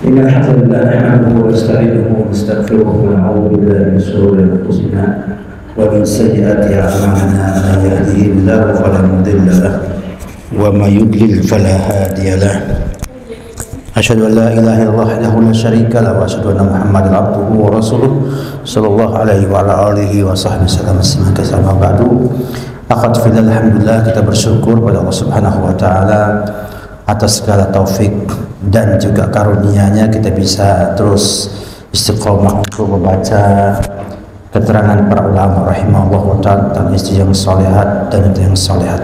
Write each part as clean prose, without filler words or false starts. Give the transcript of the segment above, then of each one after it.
إن الحمد لله نحمده ونستعينه ونستغفره ونعوذ بالله من شرور أنفسنا ومن سيئات أعمالنا من يهده الله فلا مضل له وما يضلل فلا هادي له أشهد أن لا إله إلا الله وحده لا شريك له وأشهد أن محمدا عبده ورسوله صلى الله عليه وعلى آله وصحبه وسلم تسليما كثيرا. Amma ba'du. Akhwat fillah, alhamdulillah kita bersyukur pada Allah Subhanahu wa taala atas segala taufik dan juga karunia-Nya kita bisa terus istiqomah untuk membaca keterangan para ulama rahimahullah ta'ala tentang istri yang solehat dan itu yang solehat.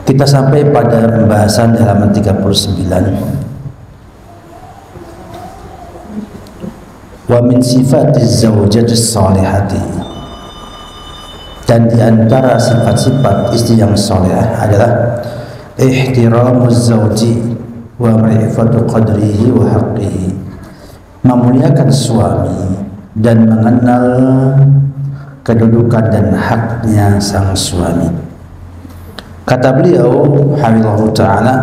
Kita sampai pada pembahasan di halaman 39. Wa min sifatiz zawjatis salihati, dan di antara sifat-sifat istri yang salihah adalah ihtiramuz zawji wa ma'rifatu qadrihi wa haqqihi, memuliakan suami dan mengenal kedudukan dan haknya sang suami. Kata beliau hafizahullah ta'ala,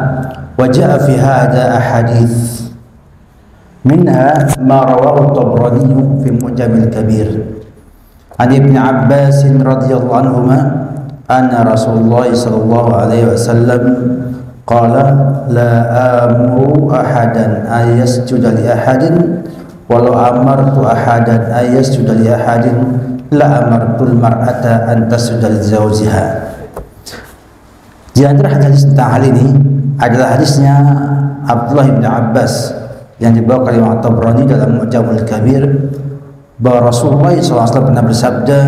wa ja'a fi hadha ahadits minha ma rawahu at-Tabrani fi Mu'jamil Kabir an Ibn Abbas radhiyallahu anhuma anna Rasulullah sallallahu alaihi wasallam qala la amuru ahadan ay yasjuda li ahadin walau amartu ahadan ay yasjuda li ahadin la amartul mar'ata an tasjuda li zawjiha. Di antara hadis tentang hal ini adalah hadisnya Abdullah bin Abbas yang dibawa oleh Imam Tabrani dalam Mu'jamul Kabir, bahwa Rasulullah SAW pernah bersabda,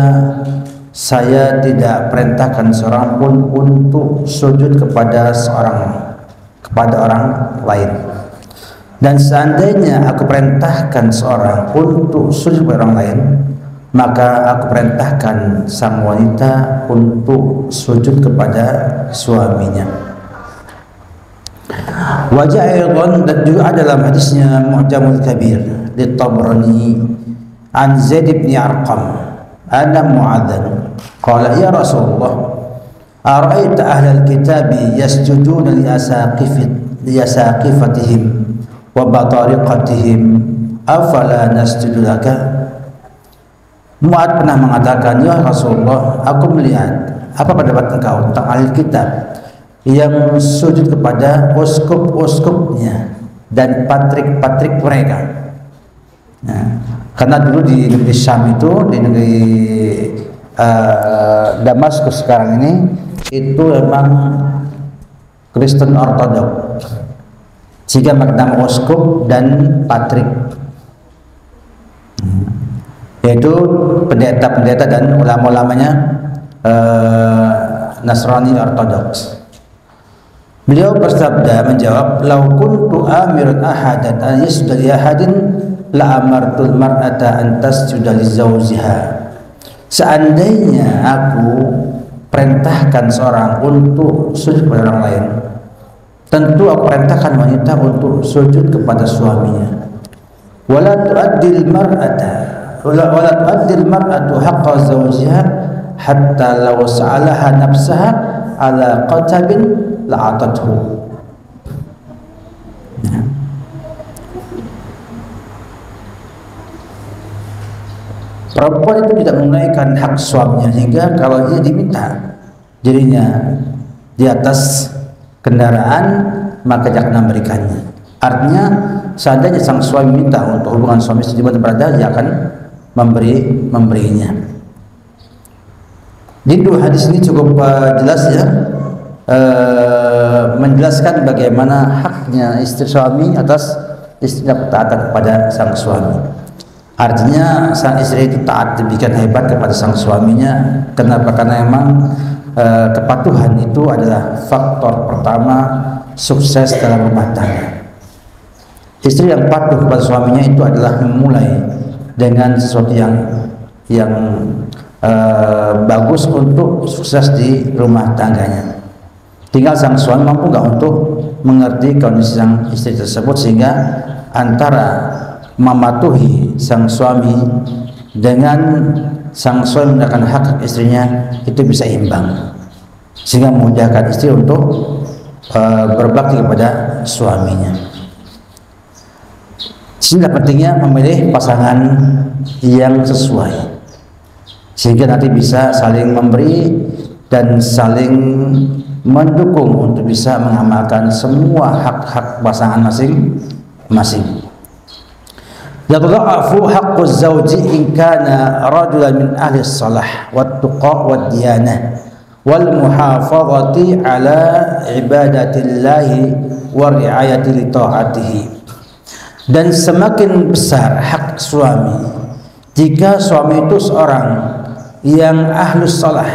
saya tidak perintahkan seorang pun untuk sujud kepada orang lain, dan seandainya aku perintahkan seorang untuk sujud kepada orang lain, maka aku perintahkan sang wanita untuk sujud kepada suaminya. Wajah aydan, dan juga ada dalam hadisnya Mu'jamul Kabir di Tabrani an Zaid bin Arqam anna Mu'adzan qala ya Rasulullah ara'aita ahlal kitabi yasjuduna li asaqifatihim wa batariqatihim afala nasjudu laka. Mu'ad pernah mengatakan, ya Rasulullah, aku melihat apa pendapat engkau tentang ahli kitab yang sujud kepada uskup-uskupnya dan patrik-patrik mereka. Nah, karena dulu di negeri Syam itu, di negeri Damaskus sekarang ini, itu memang Kristen Ortodok, sehingga makna uskup dan patrik, yaitu pendeta-pendeta dan ulama-ulamanya Nasrani Ortodoks. Beliau bersabda, menjawab, lau kuntu amirun ahadan an yasjuda li ahadin la amartul mar'ata an tasjuda li zawjiha. Seandainya aku perintahkan seorang untuk sujud kepada orang lain, tentu aku perintahkan wanita untuk sujud kepada suaminya. Wala tu'addil mar'atu haqqa zawjiha hatta law sa'alaha nafsaha ala qatabin la'atathu. Perempuan itu tidak menunaikan hak suaminya hingga kalau dia diminta dirinya di atas kendaraan, maka dia akan memberikannya. Artinya, seandainya sang suami minta untuk hubungan suami istri berada, dia akan memberinya. Di dua hadis ini cukup jelas ya, menjelaskan bagaimana haknya istri suami atas istrinya ketaatan kepada sang suami. Artinya sang istri itu taat demikian hebat kepada sang suaminya. Kenapa? Karena memang kepatuhan itu adalah faktor pertama sukses dalam rumah tangga. Istri yang patuh kepada suaminya itu adalah memulai dengan sesuatu yang bagus untuk sukses di rumah tangganya. Tinggal sang suami mampu nggak untuk mengerti kondisi sang istri tersebut, sehingga antara mematuhi sang suami dengan sang suami menggunakan hak istrinya itu bisa imbang, sehingga memudahkan istri untuk berbakti kepada suaminya. Sehingga pentingnya memilih pasangan yang sesuai, sehingga nanti bisa saling memberi dan saling mendukung untuk bisa mengamalkan semua hak-hak pasangan masing-masing. Yadha'afu haqquz zawji in kana rajulan min ahli shalah wat tuqa wad diyanah wal muhafazati ala ibadatillahi wa ri'ayati li ta'atihi. Dan semakin besar hak suami jika suami itu seorang yang ahlus shalah,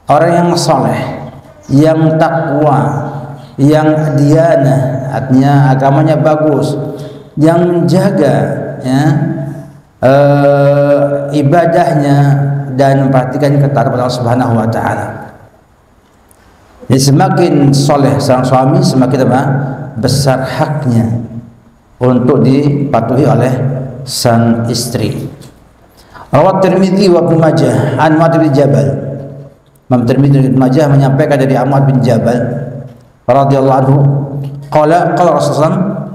orang yang saleh, yang takwa, yang diyanah, artinya agamanya bagus, yang menjaga ya, ibadahnya dan memperhatikan ketaatan Allah Subhanahu wa taala. Jadi semakin soleh seorang suami, semakin apa? Besar haknya untuk dipatuhi oleh sang istri. Rawat Tirmidzi wa Ibnu Majah an Mu'adz bin Jabal. Imam Tirmidzi dan Ibnu Majah menyampaikan dari Mu'adz bin Jabal radhiyallahu anhu, qala Rasulullah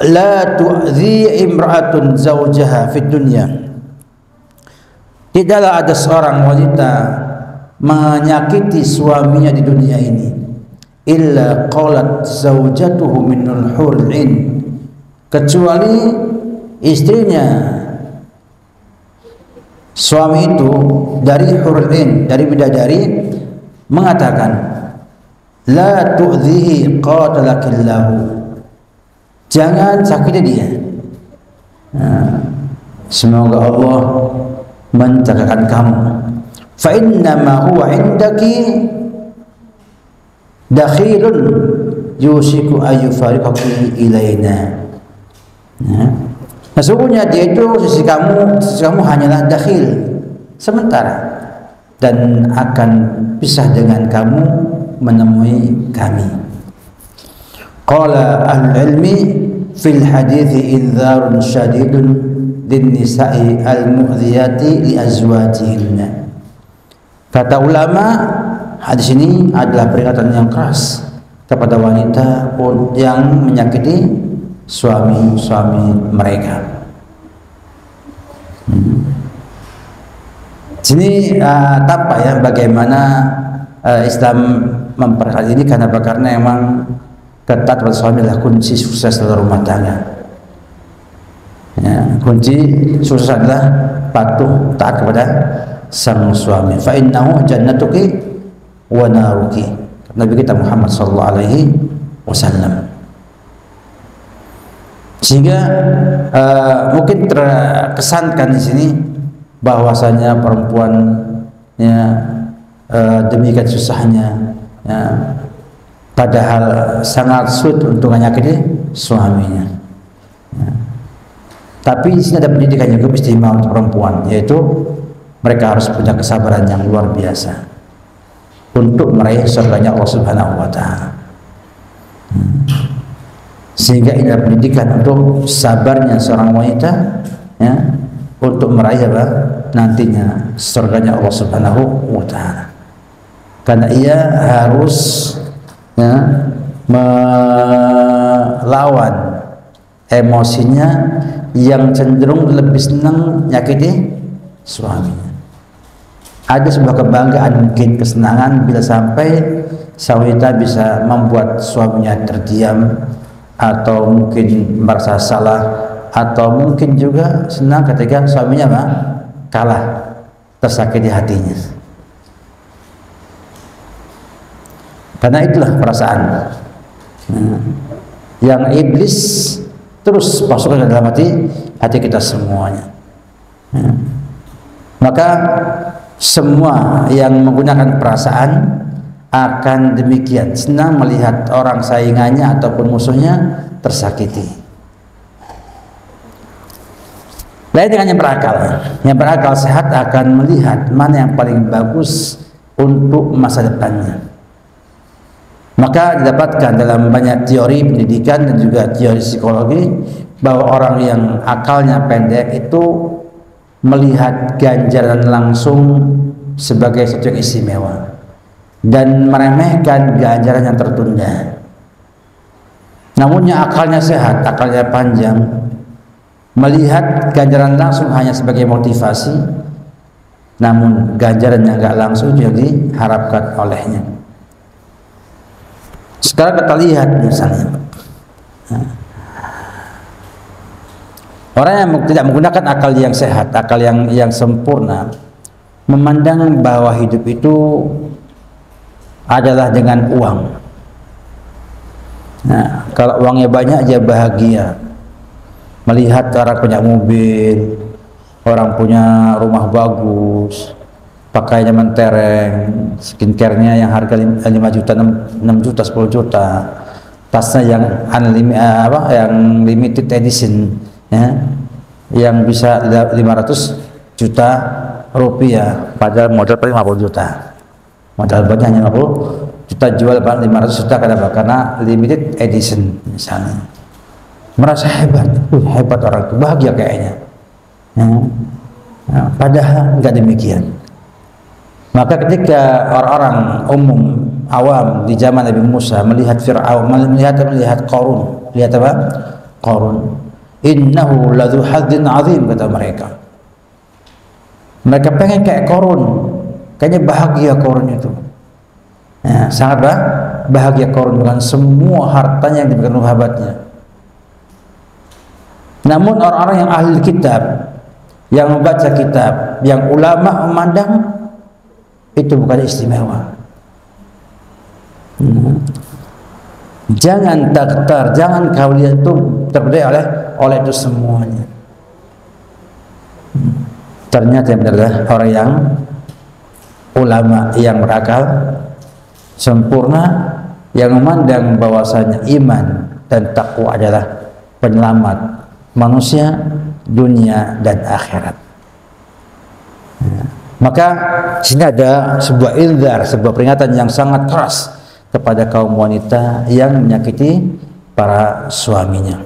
la tu'zi imra'atun zawjaha fid dunya. Tidaklah ada seorang wanita menyakiti suaminya di dunia ini illa qalat zawjatuhu minul hurul 'ain, kecuali istrinya suami itu dari hurul 'ain, dari bidadari, mengatakan la tu'zihi qatalakillahu, jangan sakiti dia. Semoga Allah mencegahkan kamu. Fa innama huwa indaki dakhilun yusiku ayyufariqaki ilaina. Sesungguhnya dia itu sisi kamu hanyalah dakhil sementara dan akan pisah dengan kamu menemui kami. Qala ahlul ilmi fil hadithi indzarun syadidun lin nisa'i al-mu'dhiyati li azwajihinna. Kata ulama, hadis ini adalah peringatan yang keras kepada wanita yang menyakiti suami-suami mereka. Sini tampak ya bagaimana Islam memperhatikan ini, karena memang ketat pada suami adalah kunci sukses dalam rumah tangga. Ya, kunci sukses adalah patuh taat kepada sang suami. Fa innahu jannatuki wa naruki. Nabi kita Muhammad sallallahu alaihi wasallam. Sehingga mungkin terkesankan di sini bahwasanya perempuan ya, demikian susahnya ya, padahal sangat sulit untuk menyakiti suaminya. Ya. Tapi di sini ada pendidikan yang cukup istimewa untuk perempuan, yaitu mereka harus punya kesabaran yang luar biasa untuk meraih surganya Allah Subhanahu wa taala. Sehingga ini adalah pendidikan untuk sabarnya seorang wanita ya, untuk meraih apa? Nantinya surganya Allah Subhanahu wa taala. Karena ia harus ya, melawan emosinya yang cenderung lebih senang nyakiti suaminya. Ada sebuah kebanggaan, mungkin kesenangan bila sampai sang wanita bisa membuat suaminya terdiam, atau mungkin merasa salah, atau mungkin juga senang ketika suaminya apa? Kalah, tersakiti hatinya. Karena itulah perasaan yang iblis terus masuk ke dalam hati kita semuanya. Maka semua yang menggunakan perasaan akan demikian, senang melihat orang saingannya ataupun musuhnya tersakiti. Lain dengan yang berakal sehat akan melihat mana yang paling bagus untuk masa depannya. Maka didapatkan dalam banyak teori pendidikan dan juga teori psikologi bahwa orang yang akalnya pendek itu melihat ganjaran langsung sebagai sesuatu yang istimewa dan meremehkan ganjaran yang tertunda. namun yang akalnya sehat, akalnya panjang, melihat ganjaran langsung hanya sebagai motivasi, namun ganjaran yang enggak langsung yang diharapkan olehnya. Sekarang kita lihat misalnya orang yang tidak menggunakan akal yang sehat, akal yang sempurna, memandang bahwa hidup itu adalah dengan uang. Nah, kalau uangnya banyak dia bahagia. Melihat orang punya mobil, orang punya rumah bagus, pakaiannya mentereng, skincare-nya yang harga 5 juta, 6 juta, 10 juta, tasnya yang yang limited edition, ya, yang bisa 500 juta rupiah, padahal modal paling 50 juta. Modal banyak hanya 50 juta, jual 500 juta. Kenapa? Karena limited edition misalnya. Merasa hebat, hebat orang itu, bahagia kayaknya. Ya. Nah, padahal enggak demikian. Maka ketika orang-orang umum awam di zaman Nabi Musa melihat Fir'aun, melihat Qarun, lihat apa? Qarun. Innahu ladzu hadzin azim, kata mereka. Mereka pengen kayak Qarun, kayaknya bahagia Qarun itu. Ya, sangat bahagia Qarun dengan semua hartanya yang diberikan sahabatnya. Namun orang-orang yang ahli kitab, yang membaca kitab, yang ulama memandang itu bukan istimewa. Jangan taktar, jangan kalian itu terpedaya oleh itu semuanya. Ternyata yang benar adalah orang yang ulama yang berakal sempurna, yang memandang bahwasanya iman dan takwa adalah penyelamat manusia dunia dan akhirat. Maka sini ada sebuah inzar, sebuah peringatan yang sangat keras kepada kaum wanita yang menyakiti para suaminya.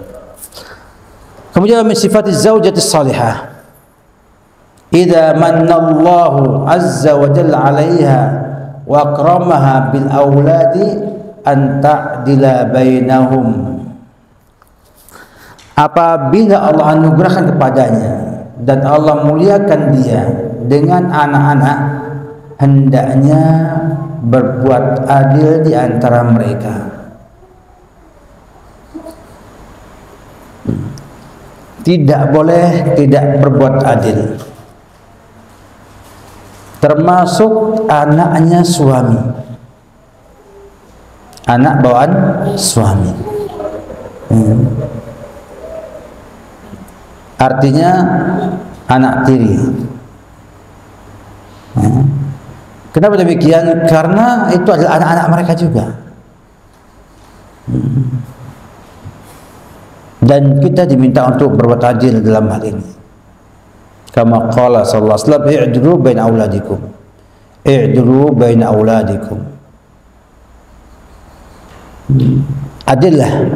Kemudian min sifat zaujati salihah, idza manallahu azza wa jalla 'alaiha wa akramaha bil auladi an ta'dila bainahum. Apabila Allah anugerahkan kepadanya dan Allah muliakan dia dengan anak-anak, hendaknya berbuat adil di antara mereka. Tidak boleh tidak berbuat adil, termasuk anaknya suami, anak bawaan suami. Artinya anak tiri. Kenapa demikian? Karena itu adalah anak-anak mereka juga. Dan kita diminta untuk berbuat adil dalam hal ini. Kama qala sallallahu alaihi wasallam, i'dilu baina auladikum. I'dilu baina auladikum. Adillah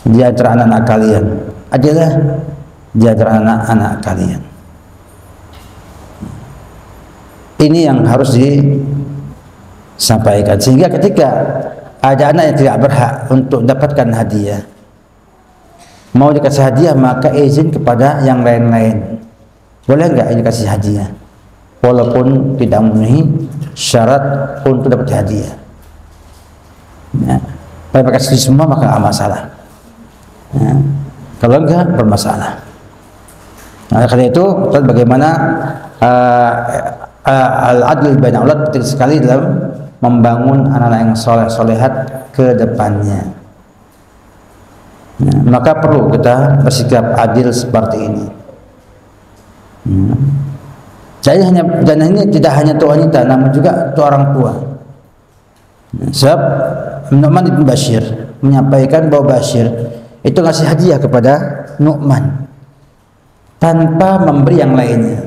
di antara anak-anak kalian. Adillah di antara anak-anak kalian. Ini yang harus disampaikan, sehingga ketika ada anak yang tidak berhak untuk mendapatkan hadiah, mau dikasih hadiah, maka izin kepada yang lain-lain. Boleh enggak ini kasih hadiah walaupun tidak memenuhi syarat untuk dapat hadiah? Ya. Kalau kasih semua maka enggak masalah. Ya. Kalau enggak bermasalah. Nah, karena itu bagaimana al-adl baina aulad penting sekali dalam membangun anak-anak yang soleh-solehat ke depannya. Nah, maka perlu kita bersikap adil seperti ini. Jadi ini tidak hanya untuk wanita, namun juga untuk orang tua. Sebab Nu'man bin Bashir menyampaikan bahwa Bashir itu ngasih hadiah kepada Nu'man tanpa memberi yang lainnya.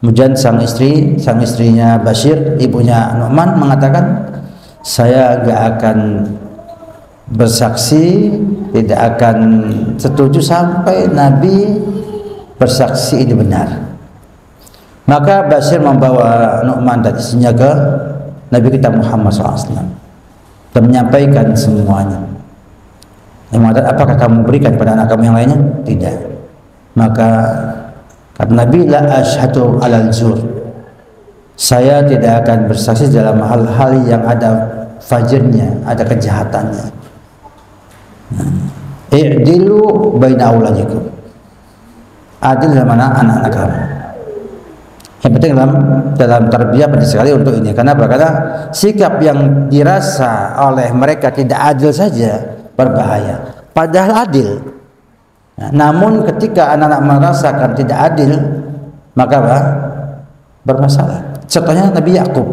Kemudian sang istrinya Bashir, ibunya Nu'man, mengatakan, saya gak akan bersaksi, tidak akan setuju sampai Nabi bersaksi ini benar. Maka Bashir membawa Nu'man dan istrinya ke Nabi kita Muhammad SAW dan menyampaikan semuanya. apakah kamu berikan pada anak kamu yang lainnya? Tidak. Maka kata Nabi, la asyhadu alal zur, saya tidak akan bersaksi dalam hal-hal yang ada fajirnya, ada kejahatannya. I'dilu baina auladikum, adil dalam anak-anak kamu. Yang penting dalam tarbiyah penting sekali untuk ini. Karena sikap yang dirasa oleh mereka tidak adil saja berbahaya, padahal adil. Namun ketika anak-anak merasakan tidak adil, maka bermasalah. Contohnya Nabi Yakub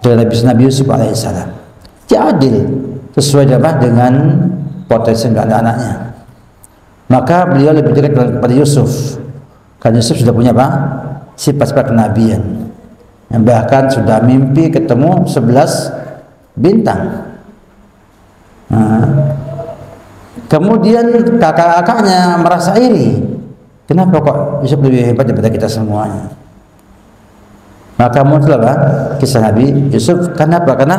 dan Nabi Yusuf alaihissalam, dia adil sesuai dengan potensi anak-anaknya. Maka beliau lebih dekat kepada Yusuf, karena Yusuf sudah punya sifat-sifat kenabian, yang bahkan sudah mimpi ketemu 11 bintang. Kemudian kakak-kakaknya merasa iri, kenapa kok Yusuf lebih hebat daripada kita semuanya? Maka muncullah kisah Nabi Yusuf. Kenapa? Karena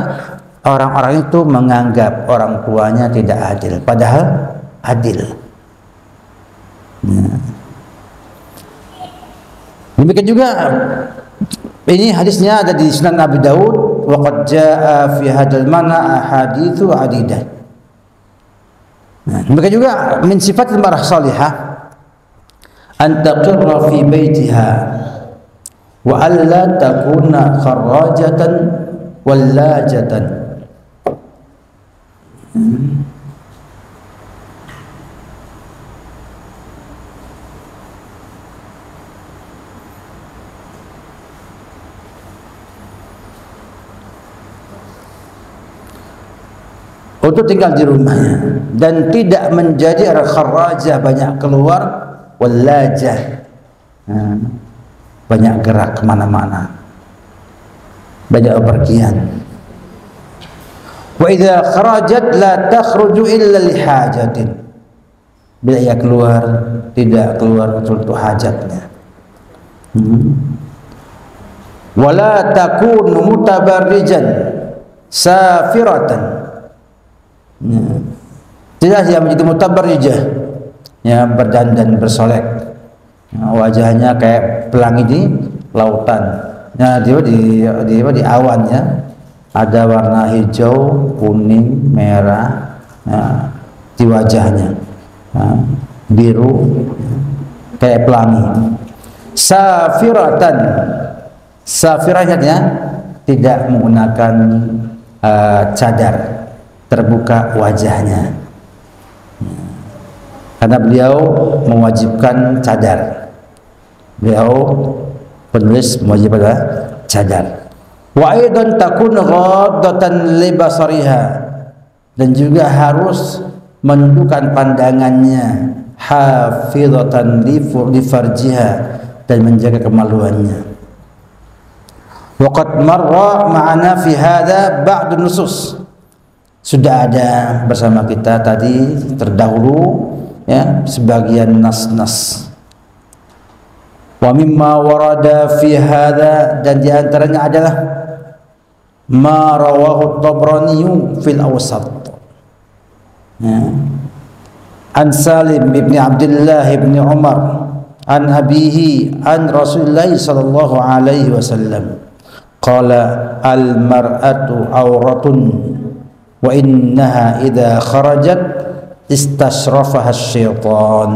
orang-orang itu menganggap orang tuanya tidak adil, padahal adil. Demikian juga ini hadisnya ada di Sunan Abi Daud, wa qad jaa fi hadzal mana ahaditsu adidah. Demikian juga min sifat al-mar'ah salihah an taqirra fi baitiha wa alla takuna kharrajatan wallajatan. Untuk tinggal di rumahnya dan tidak menjadi kharrajah, banyak keluar, wallajah, banyak gerak kemana-mana, banyak bepergian. Wa idza kharajat la takhruju illa li hajatin, bila ia keluar tidak keluar kecuali untuk hajatnya. Wala takunu mutabarrijan safiratan, tidak dia menjadi mutabarrijah, ya, berdandan bersolek, wajahnya kayak pelangi di lautan. Nah, dia di awan, ya, ada warna hijau, kuning, merah, ya, di wajahnya, ya, biru, kayak pelangi. Safiratan, safirahnya tidak menggunakan cadar, terbuka wajahnya, karena beliau mewajibkan cadar. Beliau penulis mewajibkan cadar. Wa aidan takun ghaddatan li basariha, dan juga harus menundukkan pandangannya, hafizatan li farjiha, dan menjaga kemaluannya. Wa qad marra ma'ana fi hadza ba'd nusus, sudah ada bersama kita tadi terdahulu, ya, sebagian nas-nas. Wa mimma warada fi hadza, dan di antaranya adalah ma rawahu Tabrani fil Awsat, ya, an Salim bin Abdullah bin Umar an abihi an Rasulullah sallallahu alaihi wasallam qala al mar'atu awratun wa innaha idza kharajat istashrafaha syaitan.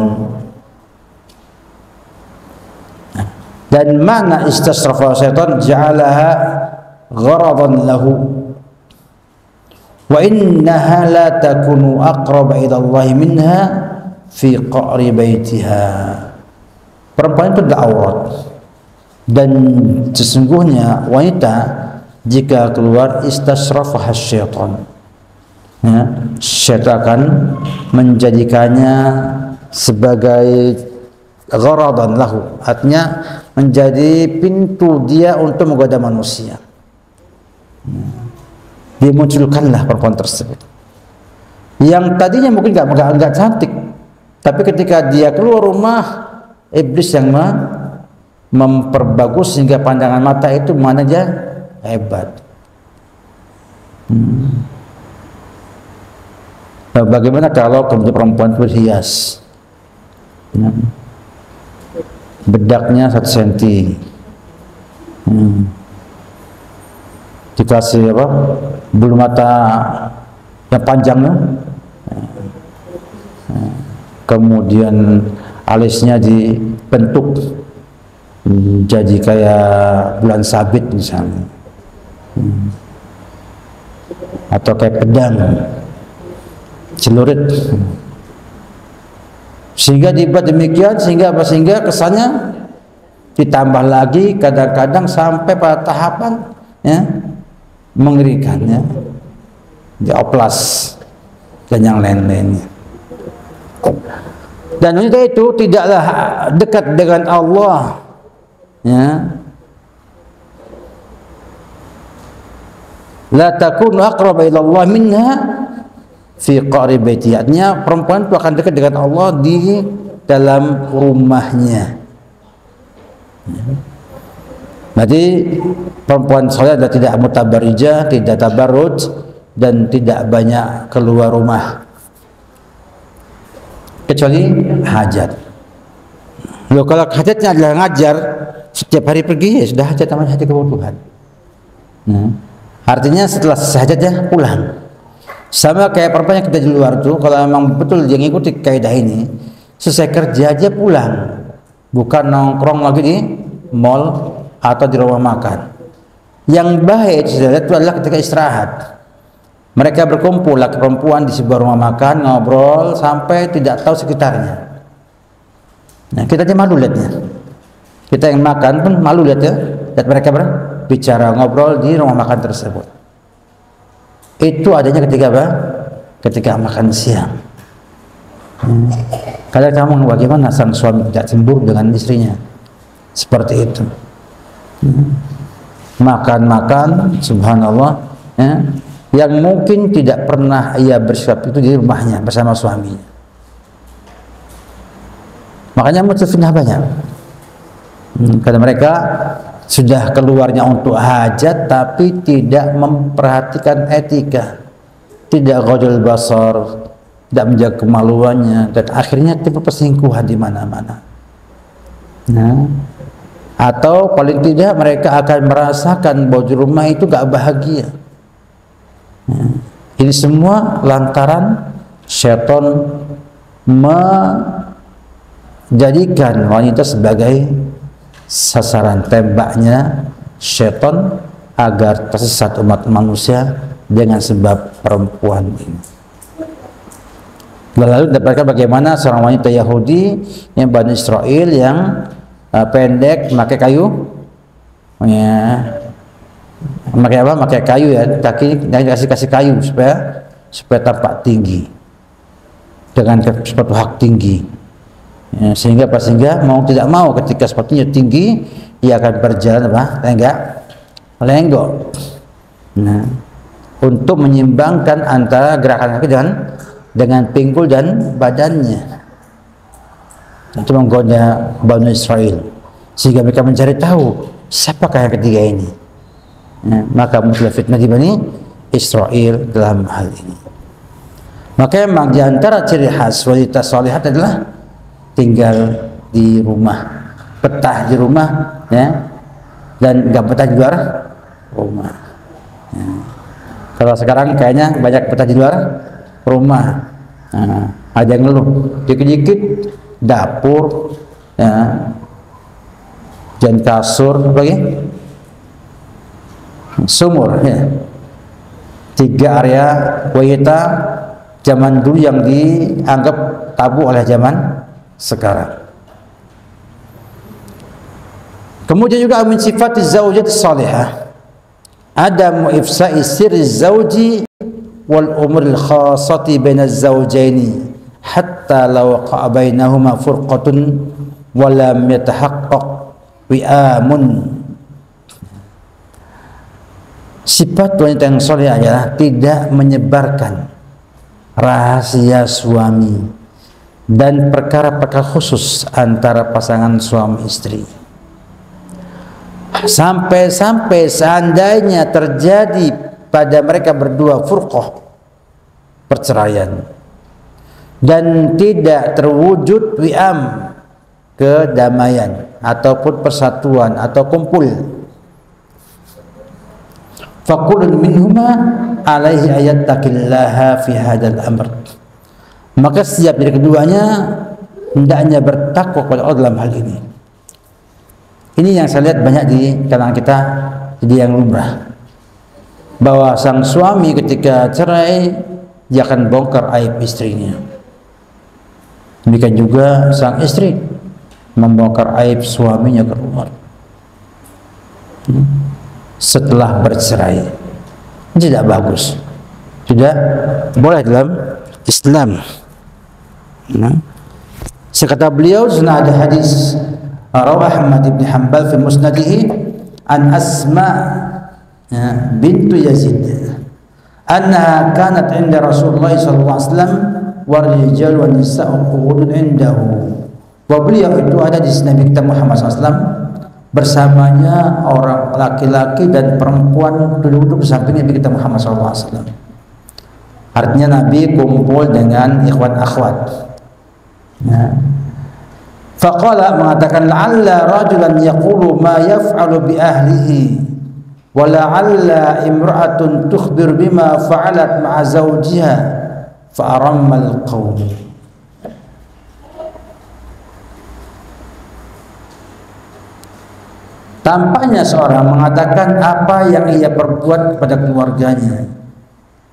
Dan mana istashrafaha syaitan? Ja'alaha gharadan lahu wa innaha la takunu aqraba ila Allah minha fi qa'ri baitiha. Perempuan itu adalah aurat, dan sesungguhnya wanita jika keluar istashrafaha syaitan, ya, syaitan akan menjadikannya sebagai gharadan lahu, artinya menjadi pintu dia untuk menggoda manusia. Dimunculkanlah perempuan tersebut yang tadinya mungkin enggak cantik, tapi ketika dia keluar rumah, iblis yang memperbagus sehingga pandangan mata itu mana dia hebat. Nah, bagaimana kalau kemudian perempuan berhias? Bedaknya 1 cm, dikasih apa? Bulu mata yang panjangnya, kemudian alisnya dibentuk jadi kayak bulan sabit misalnya, atau kayak pedang celurit, sehingga dibuat demikian sehingga apa? Sehingga kesannya ditambah lagi kadang-kadang sampai pada tahapan ya mengerikan ya, dioplas dan yang lain-lainnya. Dan wanita itu tidaklah dekat dengan Allah ya, la takunu aqraba ila Allah minha fi qari baiti. Artinya perempuan itu akan dekat dengan Allah di dalam rumahnya. Berarti perempuan soleh adalah tidak mutabarrijah, tidak tabarruj, dan tidak banyak keluar rumah kecuali hajat. Loh, kalau hajatnya adalah ngajar, setiap hari pergi ya sudah hajat, namanya hajat kebutuhan. Artinya setelah hajatnya pulang. Sama kayak perempuan yang kita di luar tuh, kalau memang betul dia ngikuti kaidah ini, selesai kerja aja pulang, bukan nongkrong lagi di mall atau di rumah makan. Yang baik itu adalah ketika istirahat. Mereka berkumpul laki perempuan di sebuah rumah makan, ngobrol sampai tidak tahu sekitarnya. Nah, kita aja malu lihatnya. Kita yang makan pun malu lihat ya, lihat mereka berbicara ngobrol di rumah makan tersebut. Itu adanya ketika apa? Ketika makan siang. Kadang kamu bagaimana sang suami tidak cemburu dengan istrinya? Seperti itu. Makan-makan, subhanallah, ya, yang mungkin tidak pernah ia bersikap itu di rumahnya bersama suaminya. Makanya muncul fitnah banyak. Karena mereka sudah keluarnya untuk hajat tapi tidak memperhatikan etika, tidak ghadul basar, tidak menjaga kemaluannya, dan akhirnya timbul perselingkuhan di mana-mana. Nah, atau paling tidak mereka akan merasakan bahwa di rumah itu gak bahagia. Ini semua lantaran syaitan menjadikan wanita sebagai sasaran tembaknya syaitan agar tersesat umat manusia dengan sebab perempuan ini. Lalu dapatkan bagaimana seorang wanita Yahudi yang Bani Israel yang pendek, memakai kayu, ya, memakai apa? Memakai kayu ya, kaki kasih kayu supaya tampak tinggi dengan sepatu hak tinggi, ya, sehingga mau tidak mau ketika sepatunya tinggi ia akan berjalan apa? Lenggok. Nah, untuk menyeimbangkan antara gerakan kaki dengan pinggul dan badannya. Itu menggoda Bani Israel sehingga mereka mencari tahu siapakah yang ketiga ini. Maka muncul fitnah di Bani Israel dalam hal ini. Maka memang di antara ciri khas wanita salihat adalah tinggal di rumah, betah di rumah, ya, dan nggak betah di luar rumah. Ya. Kalau sekarang kayaknya banyak betah di luar rumah. Nah, ada yang ngeluh dikit-dikit dapur, ya, dan kasur, lagi sumur, ya. 3 area wanita zaman dulu yang dianggap tabu oleh zaman sekarang. Kemudian juga min sifat zaujat salihah adamu ifsa'i sirri zauji wal umril khassati bainaz zaujaini hatta law qa'a bainahuma furqatun wa lam yatahaqqaq wi'amun. Sifat wanita yang saleh adalah tidak menyebarkan rahasia suami dan perkara-perkara khusus antara pasangan suami istri. Sampai-sampai seandainya terjadi pada mereka berdua furqah, perceraian, dan tidak terwujud wi'am, kedamaian ataupun persatuan atau kumpul. Fakulun minhuma alaihi ayattaqillaha fi hadzal amr. Maka setiap dari keduanya hendaknya bertakwa kepada Allah dalam hal ini. Ini yang saya lihat banyak di kalangan kita, jadi yang lumrah, bahwa sang suami ketika cerai dia akan bongkar aib istrinya. Demikian juga sang istri membongkar aib suaminya keluar setelah bercerai. Ini tidak bagus, tidak boleh dalam Islam. Sekata beliau, sudah ada hadis rawah Ahmad bin Hanbal fi musnadihi an Asma bintu Yazid annaha kanat inda Rasulullah sallallahu alaihi wasallam war rijal wan nisa'u qu'udun indahu. Bahwa beliau itu ada di Nabi kita Muhammad SAW, bersamanya orang laki-laki dan perempuan duduk-duduk bersama Nabi kita Muhammad SAW. Artinya Nabi kumpul dengan ikhwan akhwat. Faqala, mengatakan, la'alla rajulan yaqulu ma yaf'alu bi ahlihi wa la'alla imra'atun tukhbir bima fa'alat ma'a zawjiha fa'arammal qawm. Tampaknya seorang mengatakan apa yang ia perbuat kepada keluarganya,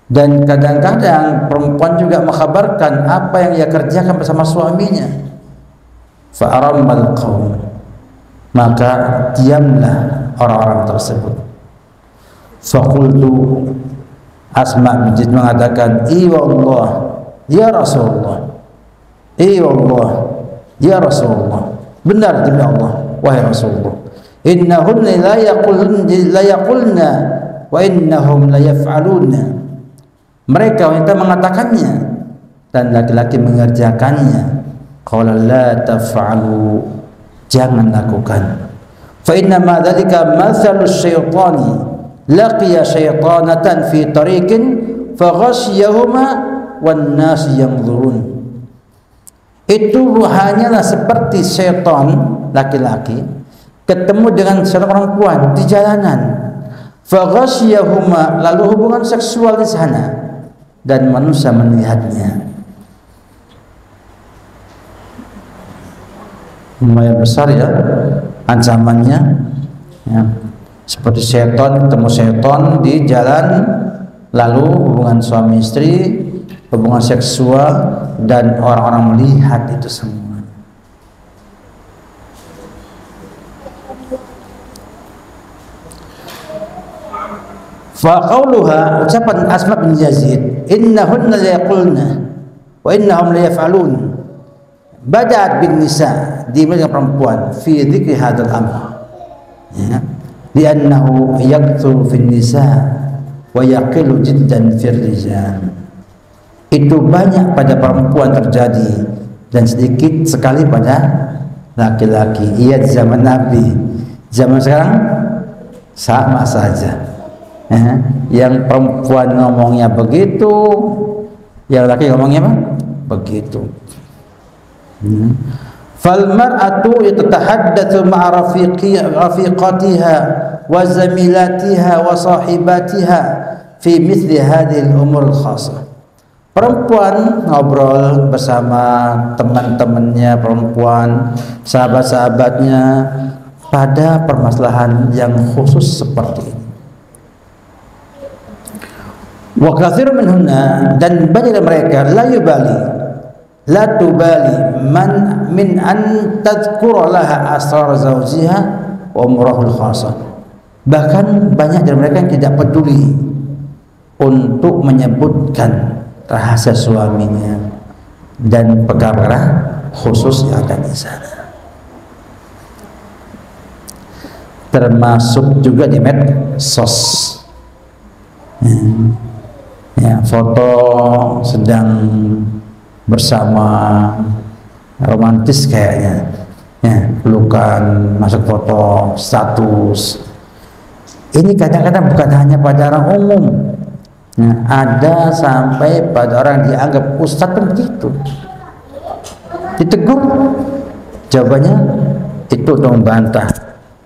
dan kadang-kadang perempuan juga mengkhabarkan apa yang ia kerjakan bersama suaminya. Fa'arammal qaum, maka diamlah orang-orang tersebut. Faqultu, Asma binti mengatakan, wallah ya Rasulullah, wallah ya Rasulullah, benar demi Allah wahai Rasulullah, innahunna la yaqulna wa innahum la yaf'aluna. Mereka wanita mengatakannya dan laki-laki mengerjakannya. Qala la taf'alu, jangan lakukan. Fa inna ma dzalika mathalus syaitani laqiya syaitanatan fi tariqin fa ghasyahuma wan nas yanzurun. Itu hanyalah seperti syaitan laki-laki ketemu dengan seorang perempuan di jalanan. Fa ghasyahuma, lalu hubungan seksual di sana dan manusia melihatnya. Lumayan besar ya ancamannya ya. Seperti setan ketemu setan di jalan, lalu hubungan suami istri, hubungan seksual, dan orang-orang melihat itu semua. Fa qauluha, ucapan Asma bin Yazid, innahunna la yaqulna wa innahum la yaf'alun, bada'at bin nisa, dimulai perempuan, fi dzikri hadzal amr, ya, li'annahu yakthuru fin nisa wa yaqilu jiddan fir rijal. Itu banyak pada perempuan terjadi dan sedikit sekali pada laki-laki. Iya di zaman Nabi, zaman sekarang sama saja. Yang perempuan ngomongnya begitu, yang laki ngomongnya apa? Begitu. Fal mar'atu yatatahaddatsu ma'a rafiqatiha wa zamilatiha wa sahibatiha fi mithli hadhihi al-umur al-khassah. Perempuan ngobrol bersama teman-temannya perempuan, sahabat-sahabatnya pada permasalahan yang khusus seperti ini. Wa katsirun minhunna, dan banyak dari mereka, la tubali man min an tadhkura laha asrar zawjiha wa umrahul khasah. Bahkan banyak dari mereka yang tidak peduli untuk menyebutkan rahasia suaminya dan perkara khusus yang ada di sana, termasuk juga di medsos. Ya, foto sedang bersama romantis kayaknya, ya, pelukan masuk foto status. Ini kadang-kadang bukan hanya pada orang umum, Nah, ada sampai pada orang dianggap ustadz pun begitu, ditegur, jawabannya itu untuk membantah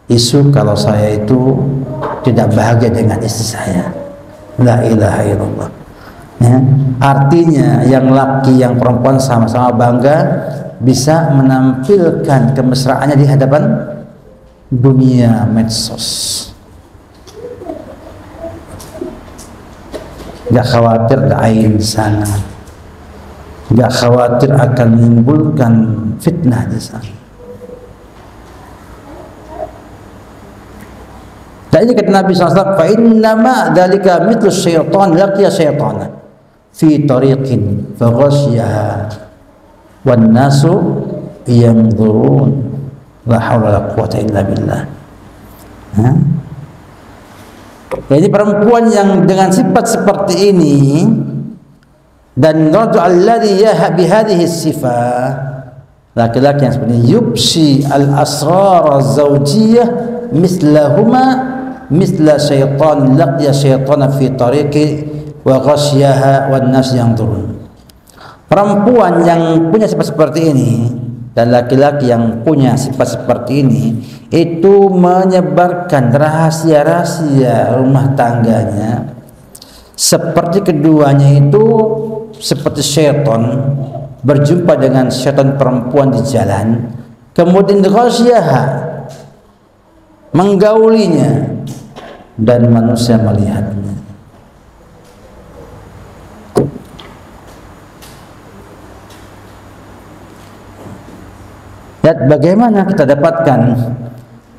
isu kalau saya itu tidak bahagia dengan istri saya. La ilaha illallah. Ya, artinya yang laki yang perempuan sama-sama bangga bisa menampilkan kemesraannya di hadapan dunia medsos. Gak khawatir ain di sana, gak khawatir akan menimbulkan fitnah di sana. Dan ini kata Nabi SAW, fa innama dzalika mithlu syaitan laqiya syaitana fi tariqin fa ghasyaha wan nasu yanzurun la haula wala quwwata illa billah. Jadi perempuan yang dengan sifat seperti ini dan rajul alladhi yaha bihadhihi sifah, laki-laki yang seperti yubsi al-asrar az-zawjiyah mislahuma misla syaitan laqiya syaitana fi tariqi wa ghasyaha wan nas yanzurun. Perempuan yang punya sifat seperti ini dan laki-laki yang punya sifat seperti ini itu menyebarkan rahasia-rahasia rumah tangganya seperti keduanya itu seperti syaitan berjumpa dengan syaitan perempuan di jalan, kemudian ghasyaha menggaulinya dan manusia melihatnya. Lihat bagaimana kita dapatkan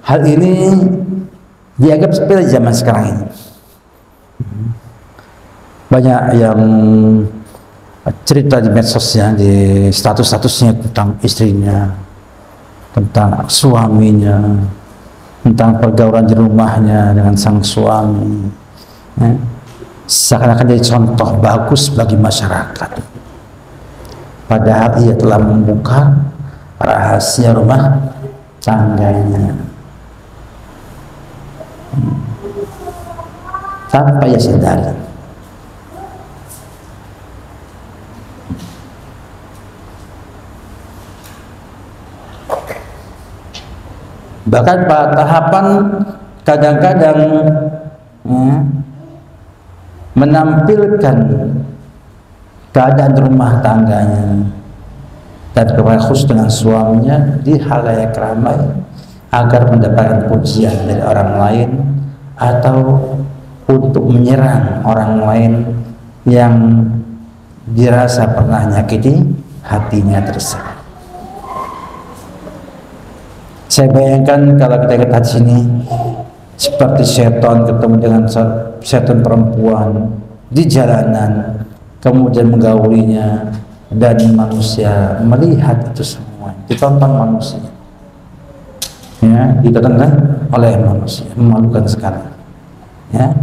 hal ini dianggap sepele zaman sekarang ini. Banyak yang cerita di medsosnya, di status-statusnya tentang istrinya, tentang suaminya, tentang pergaulan di rumahnya dengan sang suami, seakan-akan jadi contoh bagus bagi masyarakat, padahal ia telah membuka rahasia rumah tangganya tanpa ia sadari. Bahkan pada tahapan kadang-kadang menampilkan keadaan rumah tangganya dan khusus dengan suaminya di halayak ramai agar mendapatkan pujian dari orang lain atau untuk menyerang orang lain yang dirasa pernah nyakiti hatinya tersebut. Saya bayangkan kalau kita lihat sini seperti setan ketemu dengan setan perempuan di jalanan, kemudian menggaulinya dan manusia melihat itu semua, ditonton manusia, ya, ditonton oleh manusia, memalukan sekali, ya,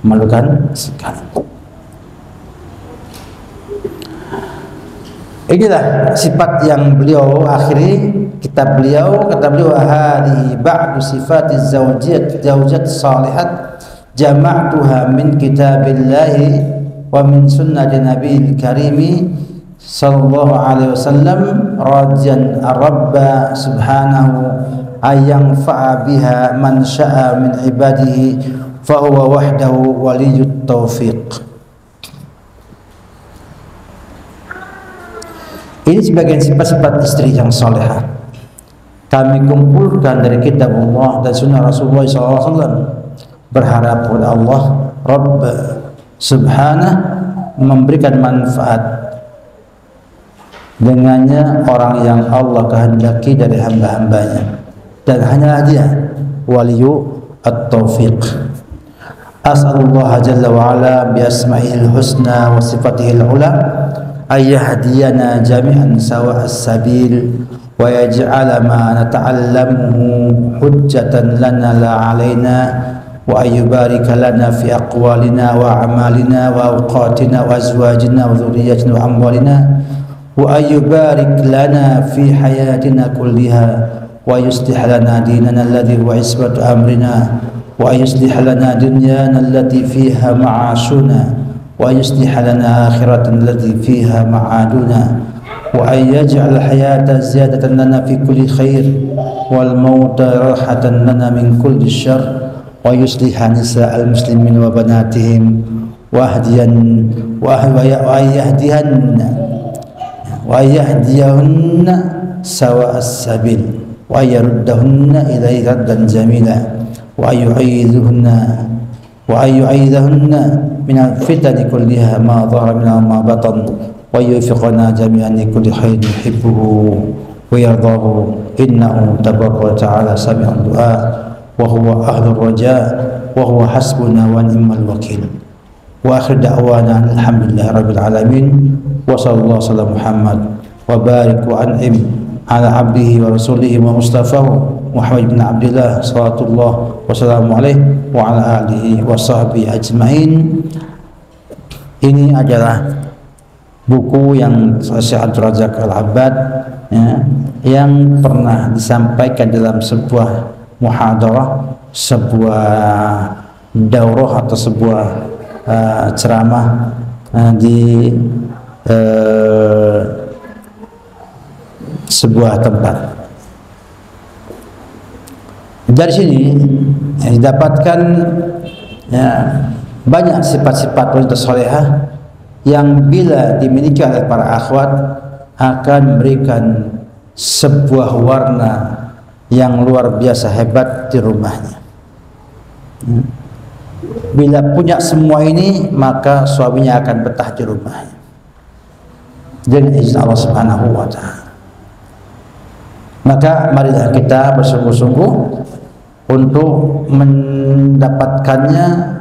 memalukan sekali. Inilah sifat yang beliau akhiri kitab beliau, kata beliau, hadi ba'du sifatiz zawjat salihat jama'tuha min kitabillahi wa min sunnati nabiyil karimi sallallahu alaihi wasallam rajan ar-rabba subhanahu ayang fa'a biha man sya'a min ibadihi fa huwa wahdahu waliyut taufiq. Ini sebagian sifat-sifat istri yang salehah kami kumpulkan dari kitab Allah dan sunnah Rasulullah SAW. Berharap kepada Allah Rabb subhanahu memberikan manfaat dengannya orang yang Allah kehendaki dari hamba-hambanya, dan hanyalah dia waliyu at-taufiq. As'alullah jalla wa ala bi asma'ihil husna wa sifatihil ula ayyahdiyana jami'an sawa as-sabil wa yaj'ala ma nata'allamuhu hujjatan lana la alaina wa ayyubarika lana fi aqwalina wa a'malina wa awqatina wa azwajina wa dhurriyyatina wa amwalina wa ayyubarik lana fi hayatina kulliha wa yuslih lana dinana alladhi huwa isbatu amrina wa yuslih lana dunyana allati fiha ma'ashuna ويصلح لنا آخرتنا التي فيها معادنا وأن يجعل الحياة زيادة لنا في كل خير والموت راحة لنا من كل شر ويصلح نساء المسلمين وبناتهم وأن يهديهن سواء السبيل وأن يردهن إليه ردا جميلا وأن يعيذهن من الفتن كلها ما ظهر منها وما بطن ويوفقنا جميعا لكل خير يحبه ويرضاه إنه تبارك وتعالى سميع الدعاء وهو أهل الرجاء وهو حسبنا ونعم الوكيل وآخر دعوانا الحمد لله رب العالمين وصلى الله على محمد وبارك وأنعم على عبده ورسوله ومصطفاه محمد بن عبد الله صلوات الله wassalamu alaihi wa ala alihi wa sahbihi ajma'in. Ini adalah buku yang Syekh Abdul Razak Al-Abbad yang pernah disampaikan dalam sebuah muhadarah, sebuah daurah atau sebuah ceramah di sebuah tempat. Dari sini didapatkan banyak sifat-sifat wanita salehah yang bila dimiliki oleh para akhwat akan memberikan sebuah warna yang luar biasa hebat di rumahnya. Bila punya semua ini, maka suaminya akan betah di rumahnya dengan izin Allah Subhanahu wa Ta'ala. Maka marilah kita bersungguh-sungguh untuk mendapatkannya.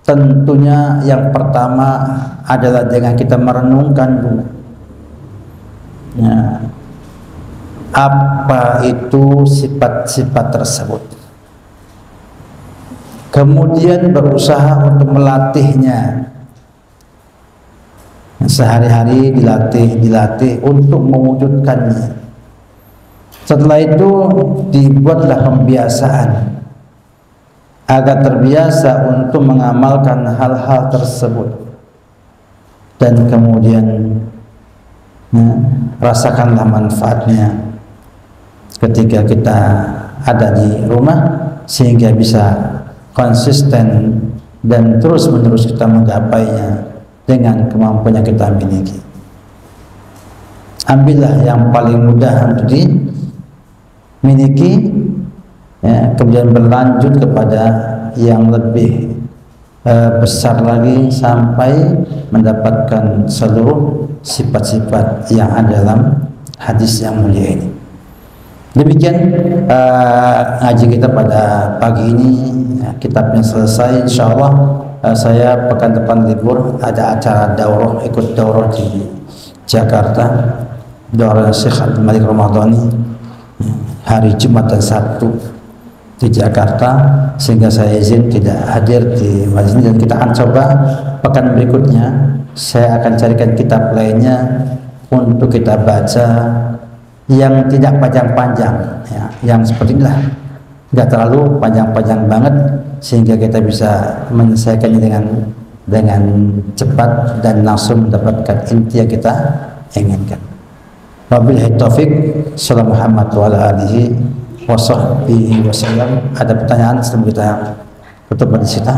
Tentunya yang pertama adalah dengan kita merenungkan dulu apa itu sifat-sifat tersebut, kemudian berusaha untuk melatihnya sehari-hari, dilatih untuk mewujudkannya. Setelah itu dibuatlah pembiasaan agar terbiasa untuk mengamalkan hal-hal tersebut, dan kemudian rasakanlah manfaatnya ketika kita ada di rumah, sehingga bisa konsisten dan terus-menerus kita menggapainya dengan kemampuan yang kita miliki. Ambillah yang paling mudah untuk dimiliki, kemudian berlanjut kepada yang lebih besar lagi sampai mendapatkan seluruh sifat-sifat yang ada dalam hadis yang mulia ini. Demikian ngaji kita pada pagi ini. Kitabnya selesai, insyaallah. Saya pekan depan libur, ada acara daurah, ikut daurah di Jakarta, daurah Syekh Abdul Malik Ramadhani hari Jumat dan Sabtu di Jakarta, sehingga saya izin tidak hadir di majelis ini, dan kita akan coba pekan berikutnya saya akan carikan kitab lainnya untuk kita baca yang tidak panjang-panjang, yang seperti inilah, tidak terlalu panjang-panjang banget, sehingga kita bisa menyelesaikannya dengan cepat dan langsung mendapatkan inti yang kita inginkan. Wabillahi taufik. Sallallahu Muhammad wa ala alihi wa sahbihi wasallam. Ada pertanyaan sebelum kita tutup majelis kita?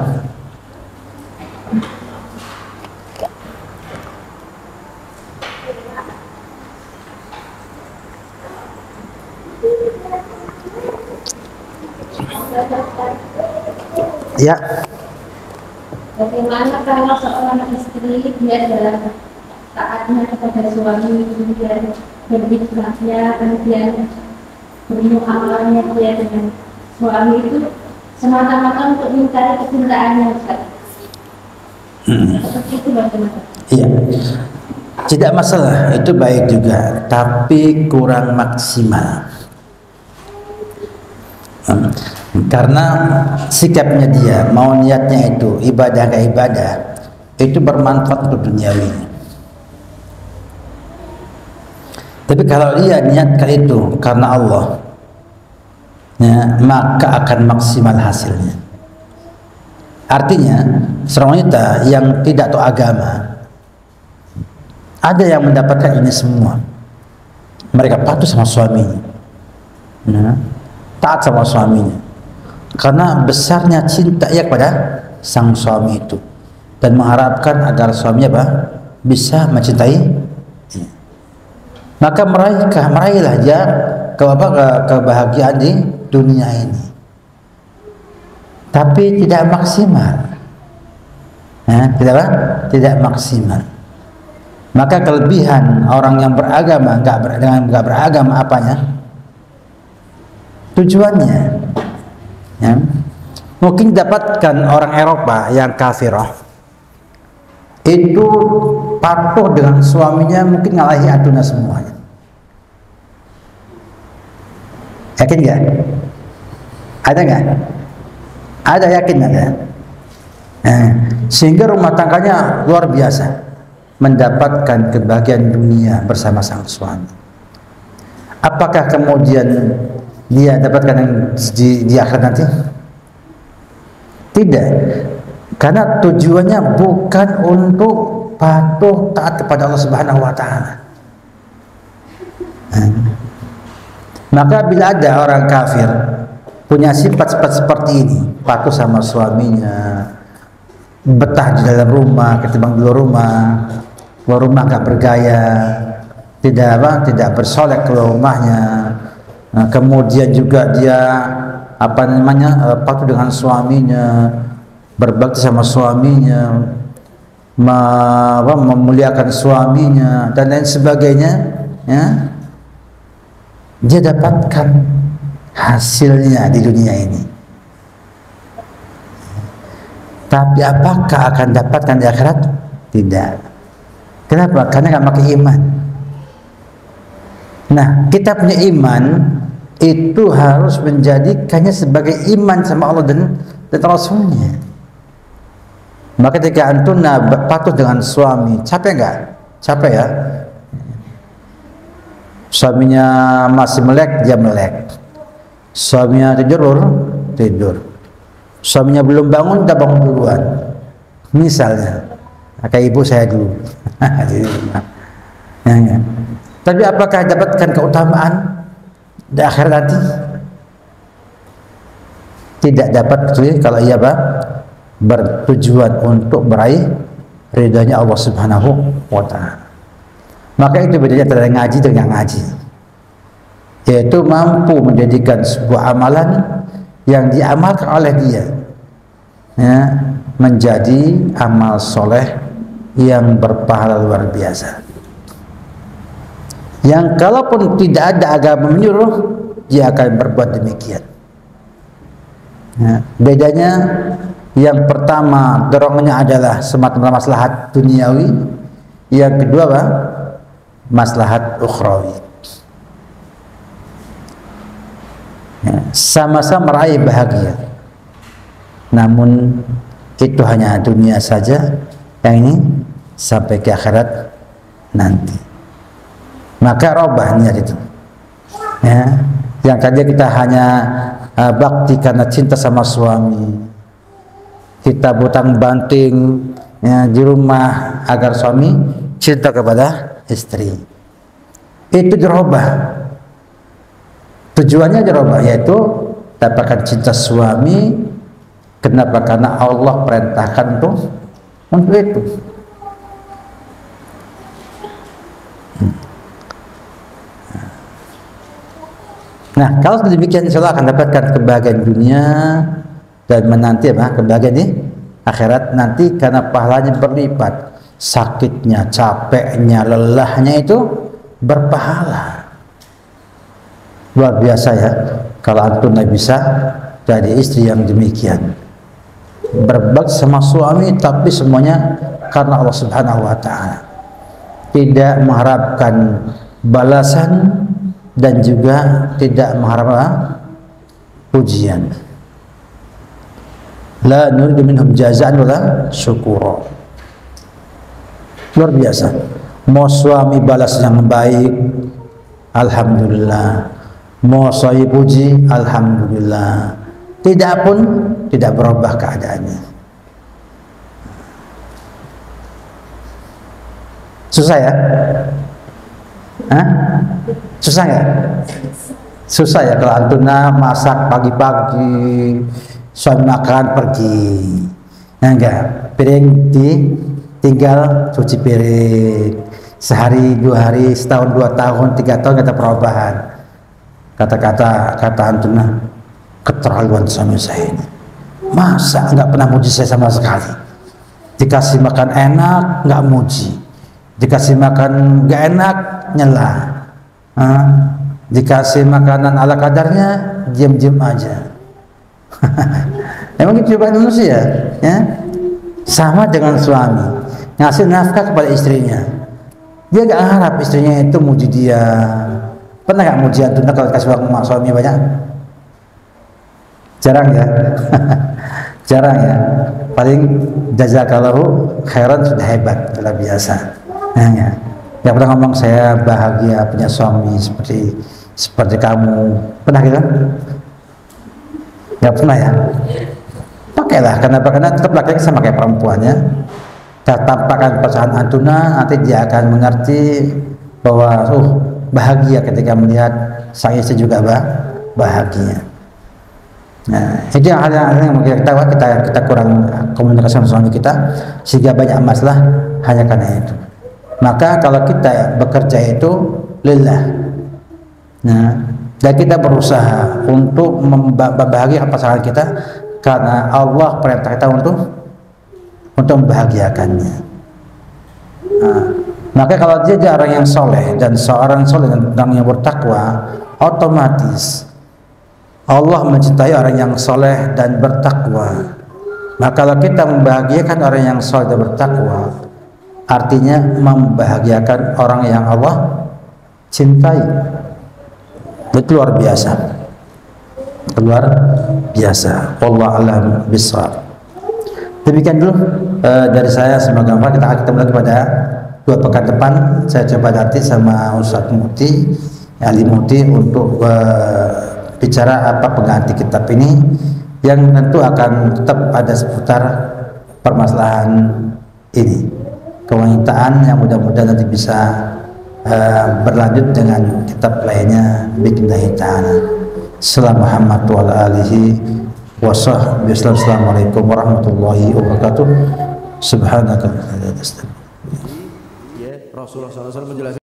Ya. Bagaimana kalau seorang istri dia dalam taatnya kepada suami, kemudian berbisnisnya, kemudian bermuamalahnya dia dengan suami itu semata-mata untuk mencari kecintaannya, Ustaz. Seperti itu bagaimana? Iya. Tidak masalah, itu baik juga, tapi kurang maksimal. Karena sikapnya dia, mau niatnya itu ibadah ke ibadah, itu bermanfaat untuk duniawi. Tapi kalau dia niatkan itu karena Allah, maka akan maksimal hasilnya. Artinya seorang wanita yang tidak tahu agama, ada yang mendapatkan ini semua. Mereka patuh sama suaminya, taat sama suaminya, karena besarnya cinta ia kepada sang suami itu, dan mengharapkan agar suaminya bisa mencintai. Maka meraihlah dia kebahagiaan di dunia ini, tapi tidak maksimal. Tidak maksimal. Maka kelebihan orang yang beragama dengan nggak beragama apanya? Tujuannya, ya. Mungkin dapatkan orang Eropa yang kafirah itu patuh dengan suaminya, mungkin ngalahi aduna semuanya. Yakin nggak? Ada nggak? Ada, yakin ada. Sehingga rumah tangganya luar biasa, mendapatkan kebahagiaan dunia bersama sang suami. Apakah kemudian dia dapatkan yang di akhirat nanti? Tidak, karena tujuannya bukan untuk patuh taat kepada Allah Subhanahu wa Ta'ala. Maka bila ada orang kafir punya sifat-sifat seperti ini, patuh sama suaminya, betah di dalam rumah ketimbang di luar rumah gak bergaya, tidak bersolek keluar rumahnya, kemudian juga dia patuh dengan suaminya, berbakti sama suaminya, memuliakan suaminya dan lain sebagainya, ya, dia dapatkan hasilnya di dunia ini. Tapi apakah akan dapatkan di akhirat? Tidak. Kenapa? Karena nggak pakai iman. Nah, kita punya iman itu harus menjadikannya sebagai iman sama Allah dan Rasulnya. Maka ketika antum patuh dengan suami, capek nggak? Capek ya. Suaminya masih melek, dia melek. Suaminya tidur. Suaminya belum bangun, udah bangun duluan. Misalnya, kayak ibu saya dulu. Ya. Tapi apakah dapatkan keutamaan di akhirat nanti? Tidak dapat, kalau ia bertujuan untuk meraih ridhanya Allah Subhanahu wa Ta'ala. Maka itu bedanya antara ngaji dengan ngaji, yaitu mampu menjadikan sebuah amalan yang diamalkan oleh dia, ya, menjadi amal soleh yang berpahala luar biasa, yang kalaupun tidak ada agama menyuruh, dia akan berbuat demikian. Ya, bedanya yang pertama dorongannya adalah semata-mata maslahat duniawi, yang kedua maslahat ukhrawi. Ya, sama-sama meraih bahagia, namun itu hanya dunia saja, yang ini sampai ke akhirat nanti. Maka robah niat itu, ya, yang tadi kita hanya bakti karena cinta sama suami, kita butang banting, ya, di rumah agar suami cinta kepada istri, itu dirubah. Tujuannya dirubah, yaitu dapatkan cinta suami. Kenapa? Karena Allah perintahkan untuk itu. Nah, kalau demikian, insya Allah akan dapatkan kebahagiaan dunia dan menanti kebahagiaan di akhirat nanti, karena pahalanya berlipat. Sakitnya, capeknya, lelahnya itu berpahala. Luar biasa ya, kalau antum bisa jadi istri yang demikian, berbakti sama suami, tapi semuanya karena Allah Subhanahu wa Ta'ala, tidak mengharapkan balasan dan juga tidak mengharapkan pujian. La nuridu minhum jazaan wala syukura. Luar biasa. Mau suami balas yang baik, alhamdulillah. Mau suami puji, alhamdulillah. Tidak pun tidak berubah keadaannya. Susah ya? Hah? Susah nggak? Susah ya kalau antuna masak pagi-pagi, suami makan pergi. Nah enggak, piring tinggal cuci piring. Sehari, 2 hari, setahun, 2 tahun, 3 tahun kata perubahan. Kata antuna, keterlaluan suami saya ini. Masa nggak pernah muji saya sama sekali? Dikasih makan enak nggak muji, dikasih makan nggak enak nyela, dikasih makanan ala kadarnya diam-diam aja. Emang itu cobaan manusia ya? Sama dengan suami ngasih nafkah kepada istrinya, dia nggak harap istrinya itu muji dia. Pernah nggak muji antuna kalau kasih uang suami banyak? Jarang ya. Jarang ya. Paling jazakallahu khairan sudah hebat, luar biasa. Ya. Yang pernah ngomong saya bahagia punya suami seperti kamu. Pernah gitu? Nggak pernah ya. Pakailah, karena tetap laki-laki sama kayak perempuannya. Tampakkan pasangan antuna, nanti dia akan mengerti bahwa bahagia ketika melihat sang istri juga bahagia. Nah, itu hal yang mungkin kita kurang komunikasi sama suami kita sehingga banyak masalah hanya karena itu. Maka kalau kita bekerja itu lillah, nah, dan kita berusaha untuk membahagiakan pasangan kita karena Allah perintah kita untuk membahagiakannya. Nah, maka kalau dia orang yang soleh dan seorang soleh dan yang bertakwa, otomatis Allah mencintai orang yang soleh dan bertakwa. Maka kalau kita membahagiakan orang yang soleh dan bertakwa, artinya membahagiakan orang yang Allah cintai. Itu luar biasa. Luar biasa. Wallahu a'lam bishawab. Demikian dulu dari saya. Semoga kita mulai pada 2 pekan depan. Saya coba nanti sama Ustadz Muti, Ali Muti untuk bicara apa pengganti kitab ini yang tentu akan tetap ada seputar permasalahan ini, kewangitaan yang mudah-mudahan nanti bisa berlanjut dengan kitab lainnya bi'idznillah ta'ala. Assalamualaikum warahmatullahi wabarakatuh. Subhanaka. Rasulullah SAW menjelaskan